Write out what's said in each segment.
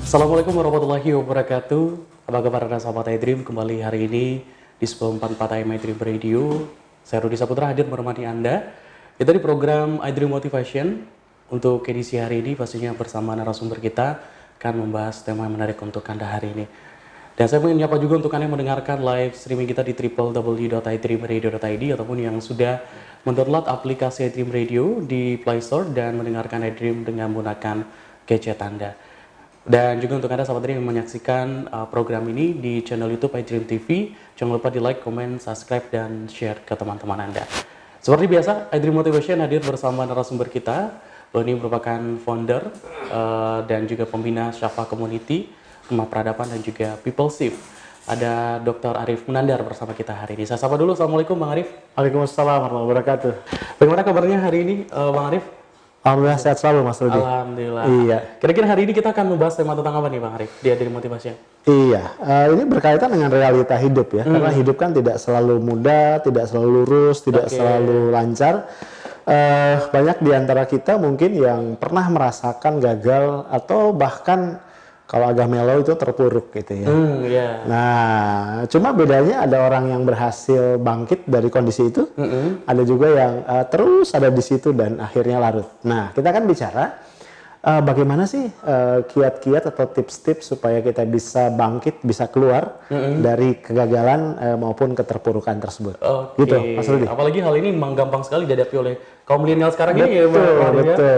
Assalamualaikum warahmatullahi wabarakatuh. Apa kabar anda sahabat iDream? Kembali hari ini di 1044 AM iDream Radio. Saya Rudi Saputra hadir menemani anda. Kita di program iDream Motivation. Untuk edisi hari ini pastinya bersama narasumber kita akan membahas tema yang menarik untuk anda hari ini. Dan saya ingin menyapa juga untuk anda yang mendengarkan live streaming kita di www.idreamradio.id ataupun yang sudah mendownload aplikasi iDream Radio di Play Store dan mendengarkan iDream dengan menggunakan gadget anda. Dan juga untuk anda sahabat iDream yang menyaksikan program ini di channel YouTube iDream TV, jangan lupa di like, comment, subscribe, dan share ke teman-teman anda. Seperti biasa, iDream Motivation hadir bersama narasumber kita. Beliau ini merupakan founder dan juga pembina Syafa Community, Rumah Peradaban dan juga People Shift. Ada Dr. Arif Munandar bersama kita hari ini. Saya sapa dulu, Assalamualaikum Bang Arif. Waalaikumsalam warahmatullahi wabarakatuh. Bagaimana kabarnya hari ini Bang Arif? Alhamdulillah sehat selalu Mas Rudi. Alhamdulillah. Iya. Kira-kira hari ini kita akan membahas tema tentang apa nih Bang Arif? Di iDream Motivation. Iya, ini berkaitan dengan realita hidup ya. Karena hidup kan tidak selalu mudah, tidak selalu lurus, tidak selalu lancar. Banyak di antara kita mungkin yang pernah merasakan gagal atau bahkan kalau agak melo itu terpuruk gitu ya. Nah, cuma bedanya ada orang yang berhasil bangkit dari kondisi itu, ada juga yang terus ada di situ dan akhirnya larut. Nah, kita kan bicara bagaimana sih kiat-kiat atau tips-tips supaya kita bisa bangkit, bisa keluar dari kegagalan maupun keterpurukan tersebut. Gitu, Mas Rudi. Apalagi hal ini memang gampang sekali dihadapi oleh kaum milenial sekarang ini ya,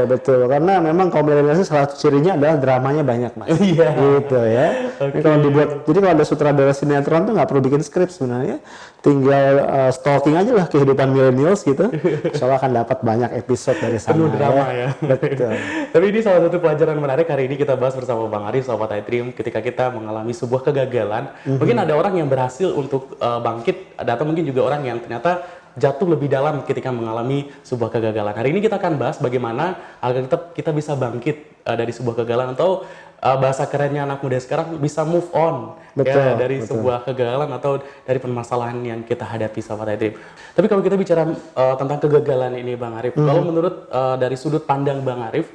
betul. Karena memang kaum milenial itu salah satu cirinya adalah dramanya banyak, Mas. Iya. Gitu ya. Ini kalau dibuat, jadi kalau ada sutradara sinetron tuh nggak perlu bikin skrip sebenarnya, tinggal stalking aja lah kehidupan millennials gitu. Insya Allah akan dapat banyak episode dari sana. Penuh drama ya. Betul. Tapi ini salah satu pelajaran menarik hari ini kita bahas bersama Bang Arif, sahabat iDream, ketika kita mengalami sebuah kegagalan. Mungkin ada orang yang berhasil untuk bangkit, atau mungkin juga orang yang ternyata jatuh lebih dalam ketika mengalami sebuah kegagalan. Hari ini kita akan bahas bagaimana agar kita bisa bangkit dari sebuah kegagalan atau bahasa kerennya anak muda sekarang bisa move on dari sebuah kegagalan atau dari permasalahan yang kita hadapi, sahabat iDream. Tapi kalau kita bicara tentang kegagalan ini Bang Arif, kalau menurut dari sudut pandang Bang Arif,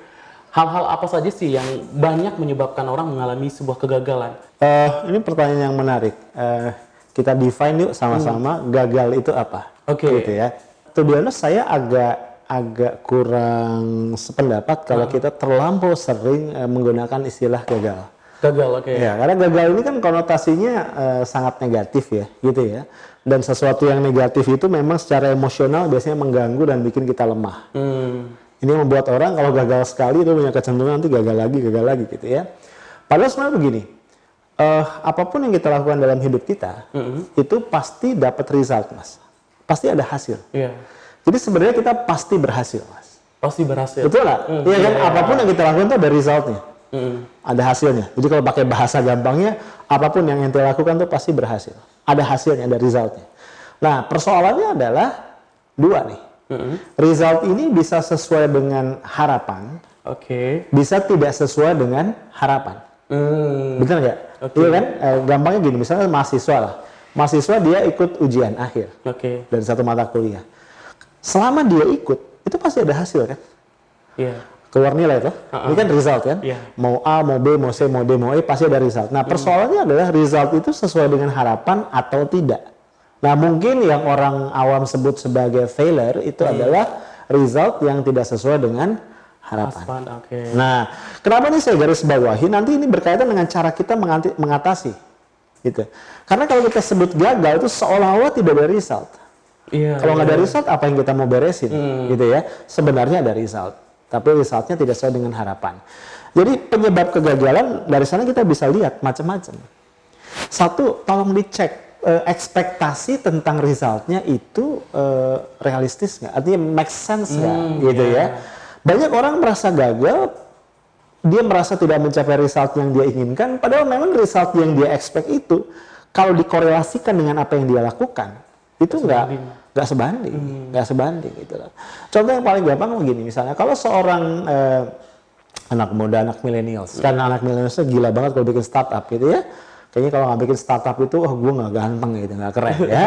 hal-hal apa saja sih yang banyak menyebabkan orang mengalami sebuah kegagalan? Ini pertanyaan yang menarik. Kita define yuk sama-sama gagal itu apa? Gitu ya. To be honest, saya agak kurang sependapat kalau kita terlampau sering menggunakan istilah gagal. Ya, karena gagal ini kan konotasinya sangat negatif ya, gitu ya. Dan sesuatu yang negatif itu memang secara emosional biasanya mengganggu dan bikin kita lemah. Ini membuat orang kalau gagal sekali itu punya kecenderungan nanti gagal lagi gitu ya. Padahal sebenarnya begini, apapun yang kita lakukan dalam hidup kita itu pasti dapat result, Mas. Pasti ada hasil. Jadi sebenarnya kita pasti berhasil, Mas. Pasti berhasil. Betul nggak? Iya kan? Apapun yang kita lakukan itu ada resultnya. Ada hasilnya. Jadi kalau pakai bahasa gampangnya, apapun yang ente lakukan itu pasti berhasil. Ada hasilnya, ada resultnya. Nah, persoalannya adalah dua nih. Result ini bisa sesuai dengan harapan, bisa tidak sesuai dengan harapan. Betul nggak? Iya kan? Gampangnya gini, misalnya mahasiswa lah. Mahasiswa dia ikut ujian akhir dari satu mata kuliah. Selama dia ikut, itu pasti ada hasil kan? Keluar nilai tuh. Ini kan result kan? Mau A, mau B, mau C, mau D, mau E, pasti ada result. Nah, persoalannya adalah result itu sesuai dengan harapan atau tidak. Nah, mungkin yang orang awam sebut sebagai failure itu adalah result yang tidak sesuai dengan harapan. Nah, kenapa nih saya garis bawahi? Nanti ini berkaitan dengan cara kita mengatasi. Gitu. Karena kalau kita sebut gagal itu seolah-olah tidak ada result. Kalau nggak ada result, apa yang kita mau beresin? Gitu ya. Sebenarnya ada result, tapi resultnya tidak sesuai dengan harapan. Jadi penyebab kegagalan dari sana kita bisa lihat macam-macam. Satu, tolong dicek ekspektasi tentang resultnya itu realistis nggak? Artinya make sense nggak? Gitu ya. Banyak orang merasa gagal. Dia merasa tidak mencapai result yang dia inginkan, padahal memang result yang dia expect itu kalau dikorelasikan dengan apa yang dia lakukan itu nggak sebanding gitu loh. Contoh yang paling gampang begini, misalnya kalau seorang anak muda, anak millennials, karena anak millennials gila banget kalau bikin startup gitu ya. Kayaknya kalau nggak bikin startup itu, gue nggak ganteng gitu, nggak keren ya.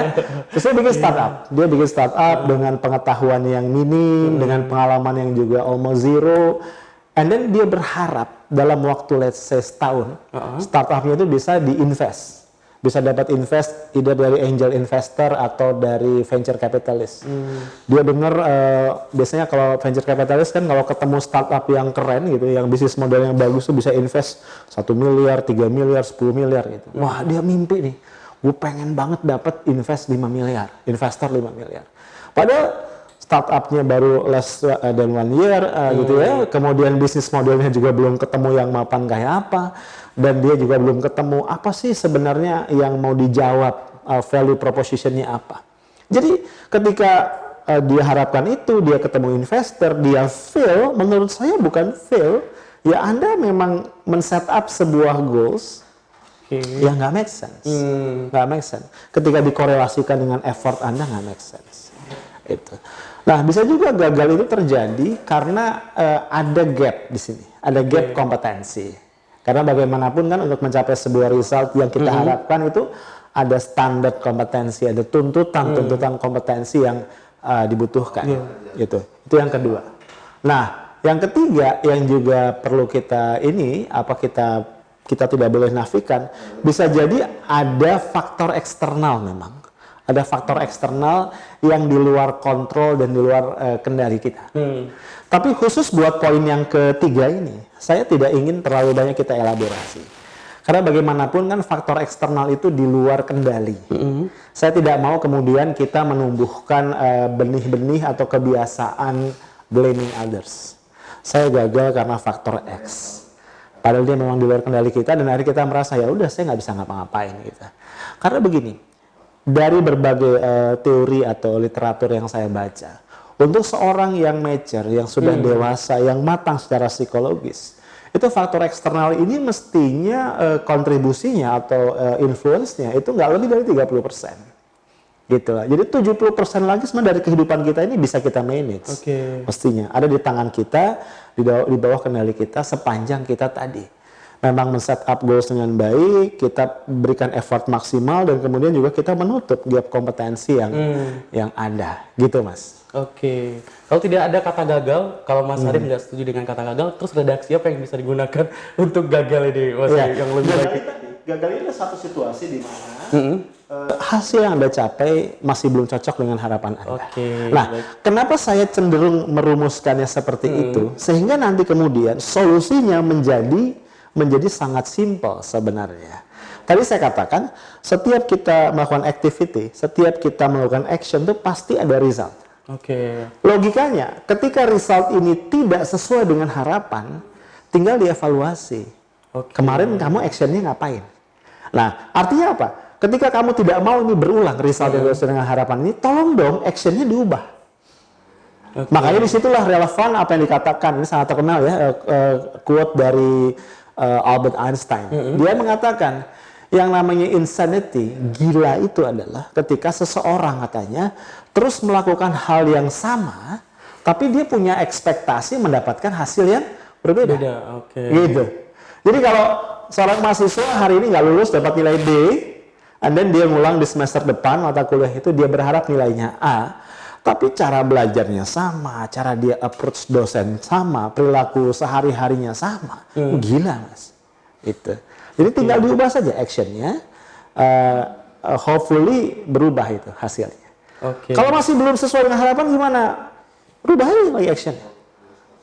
Terus dia bikin startup dengan pengetahuan yang minim, dengan pengalaman yang juga almost zero. And then dia berharap dalam waktu let's say setahun, startupnya itu bisa diinvest. Bisa dapat invest either dari angel investor atau dari venture capitalist. Dia dengar biasanya kalau venture capitalist kan kalau ketemu startup yang keren gitu, yang bisnis model yang bagus tuh bisa invest 1 miliar, 3 miliar, 10 miliar gitu. Wah, dia mimpi nih. Gue pengen banget dapat invest 5 miliar, investor 5 miliar. Padahal startupnya baru less than 1 year gitu ya. Kemudian bisnis modelnya juga belum ketemu yang mapan kayak apa. Dan dia juga belum ketemu apa sih sebenarnya yang mau dijawab, value propositionnya apa. Jadi ketika dia harapkan itu, dia ketemu investor, dia fail, menurut saya bukan fail, ya Anda memang men-set up sebuah goals yang nggak make sense. Nggak make sense. Ketika dikorelasikan dengan effort Anda nggak make sense. Itu. Nah, bisa juga gagal itu terjadi karena ada gap di sini, ada gap kompetensi. Karena bagaimanapun kan untuk mencapai sebuah result yang kita harapkan itu ada standar kompetensi, ada tuntutan kompetensi yang dibutuhkan. Gitu. Itu yang kedua. Nah, yang ketiga yang juga perlu kita kita tidak boleh nafikan, bisa jadi ada faktor eksternal memang. Ada faktor eksternal yang di luar kontrol dan di luar kendali kita. Tapi khusus buat poin yang ketiga ini, saya tidak ingin terlalu banyak kita elaborasi. Karena bagaimanapun kan faktor eksternal itu di luar kendali. Saya tidak mau kemudian kita menumbuhkan benih-benih atau kebiasaan blaming others. Saya gagal karena faktor X. Padahal dia memang di luar kendali kita dan akhirnya kita merasa ya udah saya nggak bisa ngapa-ngapain gitu. Karena begini, dari berbagai teori atau literatur yang saya baca, untuk seorang yang mature, yang sudah dewasa, yang matang secara psikologis, itu faktor eksternal ini mestinya kontribusinya atau influence-nya itu nggak lebih dari 30%. Gitu lah. Jadi 70% lagi sebenarnya dari kehidupan kita ini bisa kita manage. Mestinya ada di tangan kita, di bawah kendali kita sepanjang kita tadi memang men-set up goals dengan baik, kita berikan effort maksimal dan kemudian juga kita menutup gap kompetensi yang ada, gitu Mas. Kalau tidak ada kata gagal, kalau Mas Arif nggak setuju dengan kata gagal, terus redaksi apa yang bisa digunakan untuk gagal ini, Mas? Yang lebih baik? Gagal ini adalah satu situasi di mana hasil yang Anda capai masih belum cocok dengan harapan Anda. Nah, kenapa saya cenderung merumuskannya seperti itu, sehingga nanti kemudian solusinya menjadi sangat simpel sebenarnya. Tadi saya katakan, setiap kita melakukan activity, setiap kita melakukan action itu pasti ada result. Logikanya, ketika result ini tidak sesuai dengan harapan, tinggal dievaluasi. Kemarin kamu actionnya ngapain? Nah, artinya apa? Ketika kamu tidak mau ini berulang result yang sesuai dengan harapan ini, tolong dong actionnya diubah. Makanya disitulah relevan apa yang dikatakan, ini sangat terkenal ya, quote dari Albert Einstein. Dia mengatakan yang namanya insanity, gila itu adalah ketika seseorang katanya terus melakukan hal yang sama tapi dia punya ekspektasi mendapatkan hasil yang berbeda. Gitu. Jadi kalau seorang mahasiswa hari ini nggak lulus dapat nilai D, and then dia ngulang di semester depan mata kuliah itu dia berharap nilainya A, tapi cara belajarnya sama, cara dia approach dosen sama, perilaku sehari-harinya sama. Gila Mas. Itu. Jadi tinggal diubah saja actionnya, hopefully berubah itu hasilnya. Kalau masih belum sesuai dengan harapan gimana? Rubah aja lagi actionnya.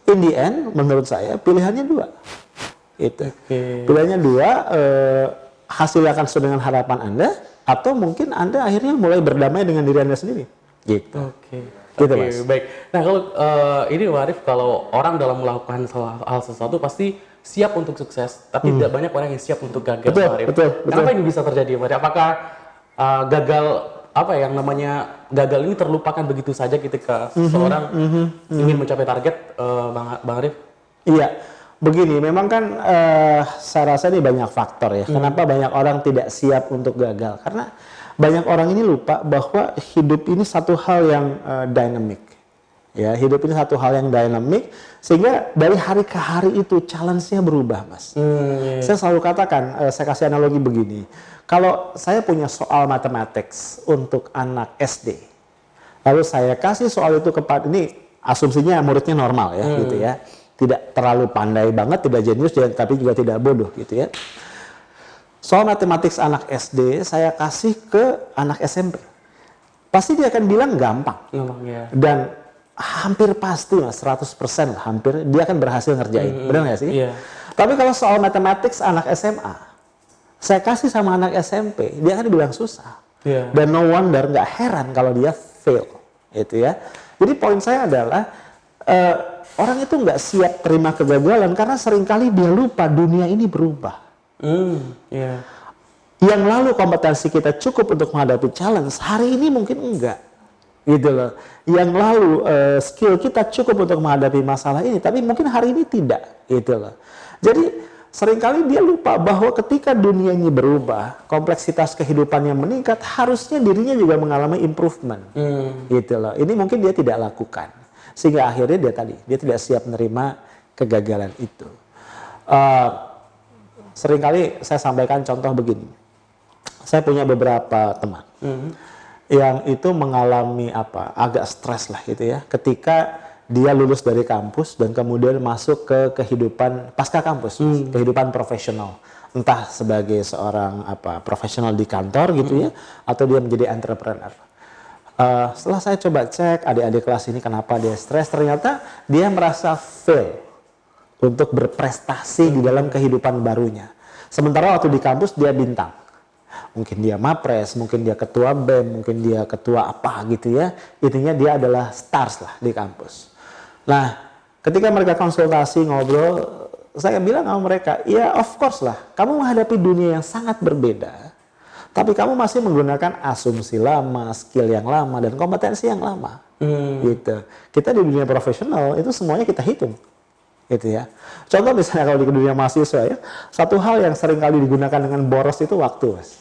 In the end, menurut saya pilihannya dua. Itu. Pilihannya dua, hasilnya akan sesuai dengan harapan Anda, atau mungkin Anda akhirnya mulai berdamai dengan diri Anda sendiri. Gitu. Gitu, Mas. Baik. Nah, kalau ini Arif, kalau orang dalam melakukan hal sesuatu pasti siap untuk sukses, tapi tidak banyak orang yang siap untuk gagal. Betul. Kenapa ini bisa terjadi, Arif? Apakah gagal yang namanya gagal ini terlupakan begitu saja ketika seorang ingin mencapai target, Bang Arif? Iya, begini. Memang kan saya rasa ini banyak faktor ya. Kenapa banyak orang tidak siap untuk gagal? Karena banyak orang ini lupa bahwa hidup ini satu hal yang dynamic. Ya, hidup ini satu hal yang dynamic, sehingga dari hari ke hari itu challenge-nya berubah, Mas. Saya selalu katakan, saya kasih analogi begini. Kalau saya punya soal mathematics untuk anak SD, lalu saya kasih soal itu kepada, ini asumsinya muridnya normal ya, gitu ya. tidak terlalu pandai banget, tidak jenius, tapi juga tidak bodoh gitu ya. Soal matematik anak SD, saya kasih ke anak SMP. Pasti dia akan bilang gampang. Ya. Dan hampir pasti mas, 100% lah, hampir dia akan berhasil ngerjain. Benar nggak sih? Iya. Tapi kalau soal matematik anak SMA, saya kasih sama anak SMP, dia akan bilang susah. Iya. Dan no wonder, nggak heran kalau dia fail. Gitu ya. Jadi poin saya adalah, orang itu nggak siap terima kegagalan karena seringkali dia lupa dunia ini berubah. Iya. Yang lalu kompetensi kita cukup untuk menghadapi challenge, hari ini mungkin enggak. Gitu loh. Yang lalu skill kita cukup untuk menghadapi masalah ini, tapi mungkin hari ini tidak. Gitu loh. Jadi seringkali dia lupa bahwa ketika dunia ini berubah, kompleksitas kehidupannya meningkat, harusnya dirinya juga mengalami improvement. Gitu loh. Ini mungkin dia tidak lakukan. Sehingga akhirnya dia tidak siap menerima kegagalan itu. Seringkali saya sampaikan contoh begini. Saya punya beberapa teman yang itu mengalami agak stres lah gitu ya, ketika dia lulus dari kampus dan kemudian masuk ke kehidupan pasca kampus, kehidupan profesional, entah sebagai seorang profesional di kantor gitu ya, atau dia menjadi entrepreneur. Setelah saya coba cek adik-adik kelas ini kenapa dia stres, ternyata dia merasa fail untuk berprestasi di dalam kehidupan barunya. Sementara waktu di kampus dia bintang. Mungkin dia mapres, mungkin dia ketua BEM, mungkin dia ketua apa gitu ya. Intinya dia adalah stars lah di kampus. Nah, ketika mereka konsultasi, ngobrol, saya bilang sama mereka, ya of course lah, kamu menghadapi dunia yang sangat berbeda. Tapi kamu masih menggunakan asumsi lama, skill yang lama, dan kompetensi yang lama. Gitu. Kita di dunia profesional, itu semuanya kita hitung. Gitu ya. Contoh misalnya kalau di dunia mahasiswa ya, satu hal yang sering kali digunakan dengan boros itu waktu, mas.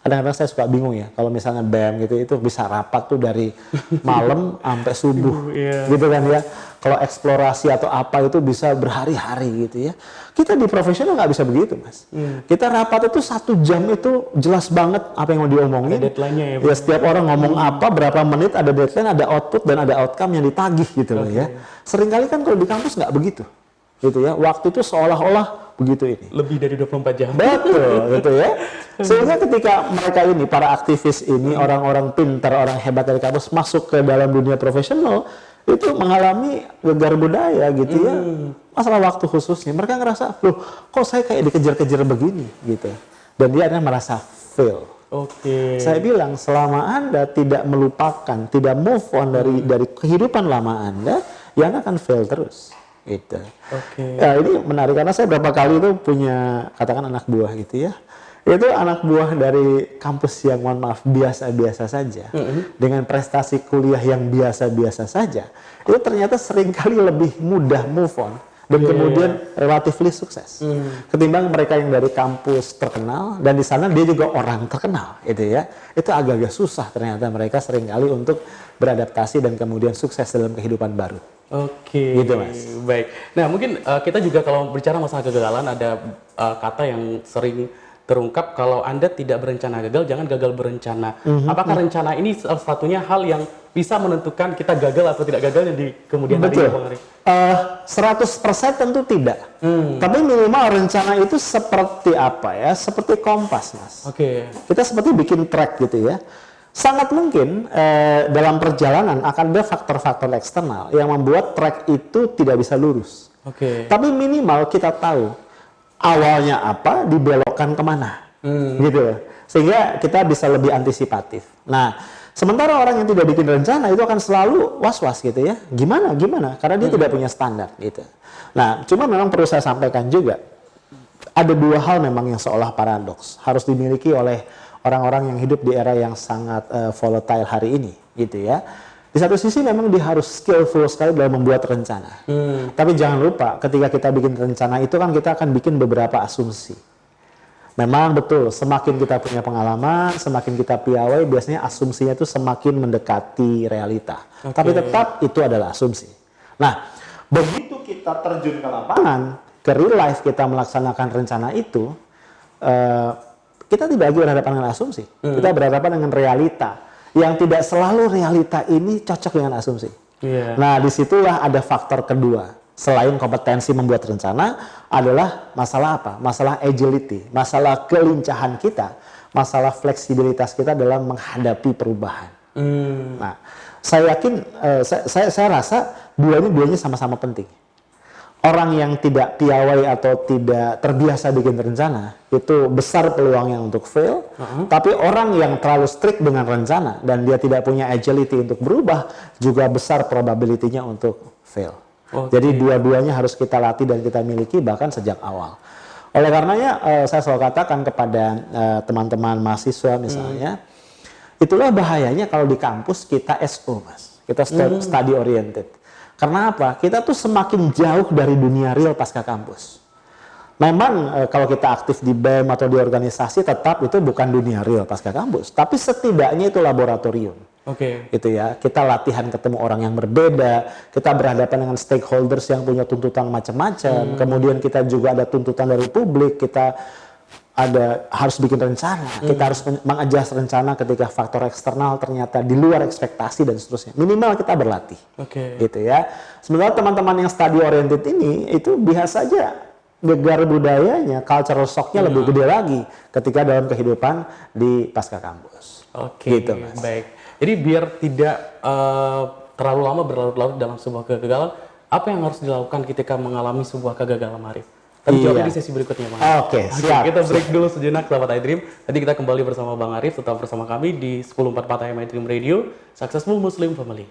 Kadang-kadang saya suka bingung ya, kalau misalnya BEM gitu, itu bisa rapat tuh dari malam sampai subuh, gitu kan ya. Kalau eksplorasi atau apa itu bisa berhari-hari gitu ya. Kita di profesional nggak bisa begitu, mas. Kita rapat itu 1 jam itu jelas banget apa yang mau diomongin. Ada deadline-nya ya. Ya setiap orang ngomong apa, berapa menit, ada deadline, ada output dan ada outcome yang ditagih gitu loh ya. Seringkali kan kalau di kampus nggak begitu, gitu ya. Waktu itu seolah-olah begitu ini. Lebih dari 24 jam. Betul, gitu ya. Sehingga ketika mereka ini, para aktivis ini, orang-orang pintar, orang hebat dari kampus masuk ke dalam dunia profesional, itu mengalami gegar budaya gitu ya. Masalah waktu khususnya. Mereka ngerasa, loh kok saya kayak dikejar-kejar begini gitu. Dan dia akhirnya merasa fail. Saya bilang selama Anda tidak melupakan, tidak move on dari kehidupan lama Anda, ya Anda akan fail terus. Gitu. Ya, ini menarik karena saya berapa kali itu punya katakan anak buah gitu ya. Itu anak buah dari kampus yang mohon maaf biasa-biasa saja, dengan prestasi kuliah yang biasa-biasa saja, itu ternyata seringkali lebih mudah move on dan kemudian relatively sukses ketimbang mereka yang dari kampus terkenal dan di sana dia juga orang terkenal gitu ya. Itu agak-agak susah ternyata mereka seringkali untuk beradaptasi dan kemudian sukses dalam kehidupan baru. Gitu mas. Baik. Nah mungkin kita juga kalau bicara masalah kegagalan ada kata yang sering terungkap, kalau Anda tidak berencana gagal, jangan gagal berencana. Apakah rencana ini salah satunya hal yang bisa menentukan kita gagal atau tidak gagalnya di kemudian hari? Betul. 100% tentu tidak. Tapi minimal rencana itu seperti apa ya? Seperti kompas mas. Kita seperti bikin track gitu ya. Sangat mungkin dalam perjalanan akan ada faktor-faktor eksternal yang membuat track itu tidak bisa lurus. Tapi minimal kita tahu awalnya apa, dibelokkan kemana, gitu. Sehingga kita bisa lebih antisipatif. Nah, sementara orang yang tidak bikin rencana itu akan selalu was-was gitu ya. Gimana? Karena dia tidak punya standar gitu. Nah, cuma memang perlu saya sampaikan juga, ada 2 hal memang yang seolah paradoks harus dimiliki oleh orang-orang yang hidup di era yang sangat volatile hari ini, gitu ya. Di satu sisi memang dia harus skillful sekali dalam membuat rencana. Tapi jangan lupa, ketika kita bikin rencana itu kan kita akan bikin beberapa asumsi. Memang betul, semakin kita punya pengalaman, semakin kita piawai, biasanya asumsinya itu semakin mendekati realita. Tapi tetap itu adalah asumsi. Nah, begitu kita terjun ke lapangan, ke real life kita melaksanakan rencana itu, kita tidak lagi berhadapan dengan asumsi, kita berhadapan dengan realita. Yang tidak selalu realita ini cocok dengan asumsi. Nah, disitulah ada faktor kedua. selain kompetensi membuat rencana adalah masalah apa? Masalah agility, masalah kelincahan kita, masalah fleksibilitas kita dalam menghadapi perubahan. Nah, saya yakin, saya rasa duanya sama-sama penting. Orang yang tidak piawai atau tidak terbiasa bikin rencana itu besar peluangnya untuk fail. Tapi orang yang terlalu strict dengan rencana dan dia tidak punya agility untuk berubah juga besar probability-nya untuk fail. Jadi dua-duanya harus kita latih dan kita miliki bahkan sejak awal. Oleh karenanya saya selalu katakan kepada teman-teman mahasiswa misalnya, itulah bahayanya kalau di kampus kita SO, Mas. Kita study oriented. Karena apa? Kita tuh semakin jauh dari dunia real pasca kampus. Memang kalau kita aktif di BEM atau di organisasi tetap itu bukan dunia real pasca kampus, tapi setidaknya itu laboratorium. Gitu ya. Kita latihan ketemu orang yang berbeda, kita berhadapan dengan stakeholders yang punya tuntutan macam-macam. Kemudian kita juga ada tuntutan dari publik, kita harus bikin rencana, kita harus mengadjust rencana ketika faktor eksternal ternyata di luar ekspektasi dan seterusnya. Minimal kita berlatih, gitu ya. Sementara teman-teman yang study oriented ini itu biasa saja gegar budayanya, cultural shock-nya lebih gede lagi ketika dalam kehidupan di pasca kampus. Gitu, Mas. Baik. Jadi biar tidak terlalu lama berlarut-larut dalam sebuah kegagalan, apa yang harus dilakukan ketika mengalami sebuah kegagalan, Arif? Tapi jawabnya di sesi berikutnya, Bang. Siap. Kita break dulu sejenak, sahabat iDream. Nanti kita kembali bersama Bang Arif, tetap bersama kami di 1044 My Dream Radio, Successful Muslim Family.